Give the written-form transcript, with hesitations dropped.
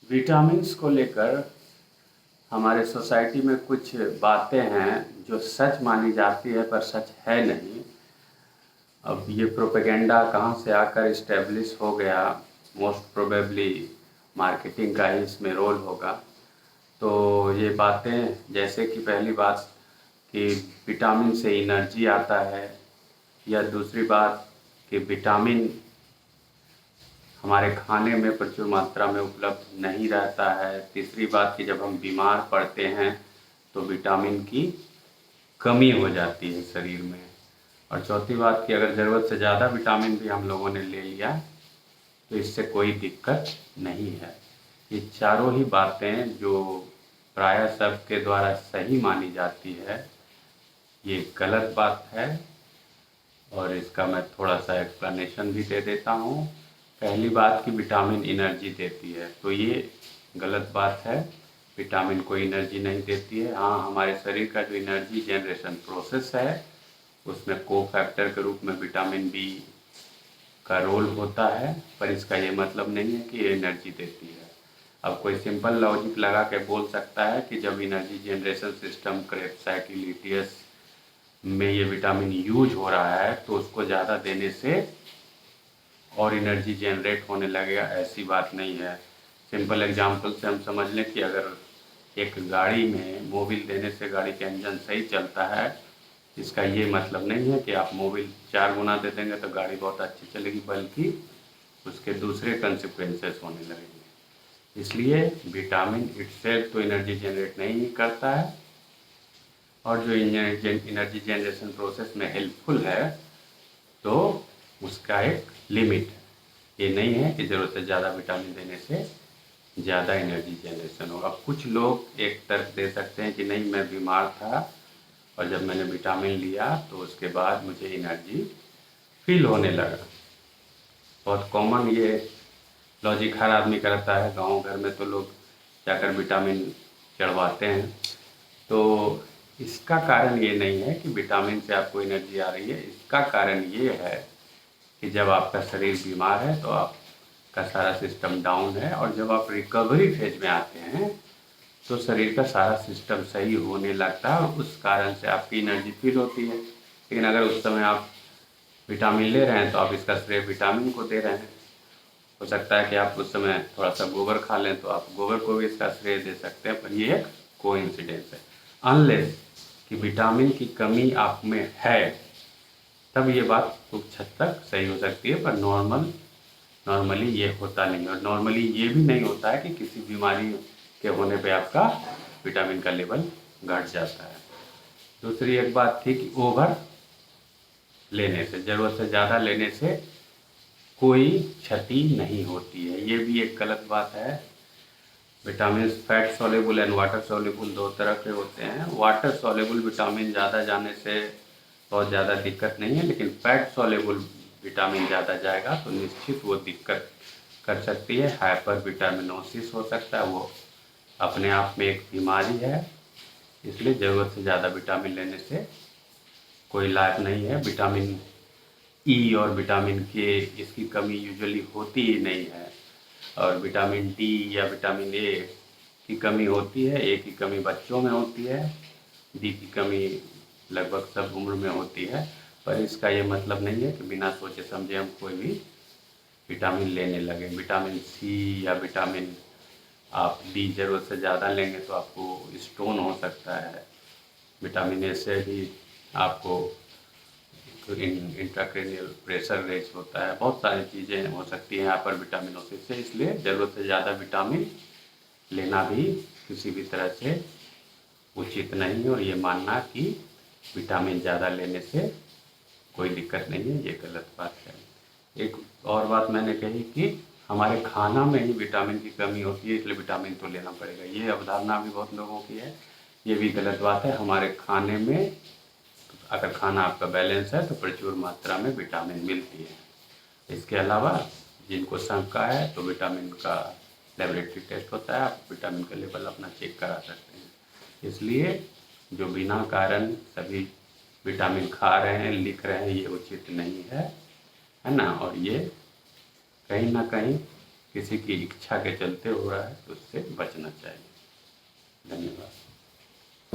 Vitamins को लेकर हमारे सोसाइटी में कुछ बातें हैं जो सच मानी जाती है पर सच है नहीं। अब ये प्रोपेगेंडा कहाँ से आकर इस्टेब्लिश हो गया, मोस्ट प्रोबेबली मार्केटिंग का ही इसमें रोल होगा। तो ये बातें जैसे कि पहली बात कि विटामिन से एनर्जी आता है, या दूसरी बात कि विटामिन हमारे खाने में प्रचुर मात्रा में उपलब्ध नहीं रहता है, तीसरी बात कि जब हम बीमार पड़ते हैं तो विटामिन की कमी हो जाती है शरीर में, और चौथी बात कि अगर ज़रूरत से ज़्यादा विटामिन भी हम लोगों ने ले लिया तो इससे कोई दिक्कत नहीं है। ये चारों ही बातें जो प्रायः सबके द्वारा सही मानी जाती है, ये गलत बात है। और इसका मैं थोड़ा सा एक्सप्लेनेशन भी दे देता हूँ। पहली बात कि विटामिन एनर्जी देती है, तो ये गलत बात है। विटामिन कोई एनर्जी नहीं देती है। हाँ, हमारे शरीर का जो एनर्जी जनरेशन प्रोसेस है उसमें को फैक्टर के रूप में विटामिन बी का रोल होता है, पर इसका ये मतलब नहीं है कि ये एनर्जी देती है। अब कोई सिंपल लॉजिक लगा के बोल सकता है कि जब एनर्जी जनरेशन सिस्टम क्रेब्स साइकिलिटियस में ये विटामिन यूज हो रहा है तो उसको ज़्यादा देने से और एनर्जी जनरेट होने लगेगा, ऐसी बात नहीं है। सिंपल एग्जांपल से हम समझ लें कि अगर एक गाड़ी में मोबिल देने से गाड़ी का इंजन सही चलता है, इसका ये मतलब नहीं है कि आप मोबिल 4 गुना दे देंगे तो गाड़ी बहुत अच्छी चलेगी, बल्कि उसके दूसरे कंसिक्वेंसेस होने लगेंगे। इसलिए विटामिन इटसेल्फ तो एनर्जी जनरेट नहीं करता है, और जो एनर्जी जनरेशन प्रोसेस में हेल्पफुल है तो उसका एक लिमिट है। ये नहीं है कि ज़रूरत से ज़्यादा विटामिन देने से ज़्यादा एनर्जी जनरेशन होगा। अब कुछ लोग एक तर्क दे सकते हैं कि नहीं, मैं बीमार था और जब मैंने विटामिन लिया तो उसके बाद मुझे एनर्जी फील होने लगा। बहुत कॉमन ये लॉजिक हर आदमी करता है। गांव घर में तो लोग जाकर विटामिन चढ़वाते हैं। तो इसका कारण ये नहीं है कि विटामिन से आपको एनर्जी आ रही है। इसका कारण ये है कि जब आपका शरीर बीमार है तो आपका सारा सिस्टम डाउन है, और जब आप रिकवरी फेज में आते हैं तो शरीर का सारा सिस्टम सही होने लगता है, और उस कारण से आपकी एनर्जी फील होती है। लेकिन अगर उस समय आप विटामिन ले रहे हैं तो आप इसका श्रेय विटामिन को दे रहे हैं। हो सकता है कि आप उस समय थोड़ा सा गोबर खा लें तो आप गोबर को भी इसका श्रेय दे सकते हैं, पर ये एक कोइंसिडेंस है। अनलेस कि विटामिन की कमी आप में है, तब ये बात कुछ हद तक सही हो सकती है, पर नॉर्मली ये होता नहीं। और नॉर्मली ये भी नहीं होता है कि किसी बीमारी के होने पे आपका विटामिन का लेवल घट जाता है। दूसरी एक बात थी कि ओवर लेने से, ज़रूरत से ज़्यादा लेने से कोई क्षति नहीं होती है, ये भी एक गलत बात है। Vitamin fat soluble and water soluble दो तरह के होते हैं। वाटर सॉल्युबल विटामिन ज़्यादा जाने से बहुत ज़्यादा दिक्कत नहीं है, लेकिन फैट सॉल्युबल विटामिन ज़्यादा जाएगा तो निश्चित वो दिक्कत कर सकती है। हाइपर विटामिनोसिस हो सकता है, वो अपने आप में एक बीमारी है। इसलिए ज़रूरत से ज़्यादा विटामिन लेने से कोई लाभ नहीं है। विटामिन ई और विटामिन के इसकी कमी यूजुअली होती ही नहीं है, और विटामिन डी या विटामिन ए की कमी होती है। ए की कमी बच्चों में होती है, डी की कमी लगभग सब उम्र में होती है। पर इसका ये मतलब नहीं है कि बिना सोचे समझे हम कोई भी विटामिन लेने लगे। विटामिन सी या विटामिन आप डी ज़रूरत से ज़्यादा लेंगे तो आपको स्टोन हो सकता है। विटामिन ए से भी आपको इंट्राक्रैनियल प्रेशर रेज होता है, बहुत सारी चीज़ें हो सकती हैं यहाँ पर विटामिनोसिस से। इसलिए ज़रूरत से ज़्यादा विटामिन लेना भी किसी भी तरह से उचित नहीं है, और ये मानना कि विटामिन ज़्यादा लेने से कोई दिक्कत नहीं है, ये गलत बात है। एक और बात मैंने कही कि हमारे खाना में ही विटामिन की कमी होती है, इसलिए विटामिन तो लेना पड़ेगा, ये अवधारणा भी बहुत लोगों की है। ये भी गलत बात है। हमारे खाने में अगर खाना आपका बैलेंस है तो प्रचुर मात्रा में विटामिन मिलती है। इसके अलावा जिनको शंका है तो विटामिन का लेबोरेटरी टेस्ट होता है, आप विटामिन का लेवल अपना चेक करा सकते हैं। इसलिए जो बिना कारण सभी विटामिन खा रहे हैं, लिख रहे हैं, ये उचित नहीं है ना। और ये कहीं ना कहीं किसी की इच्छा के चलते हो रहा है तो उससे बचना चाहिए।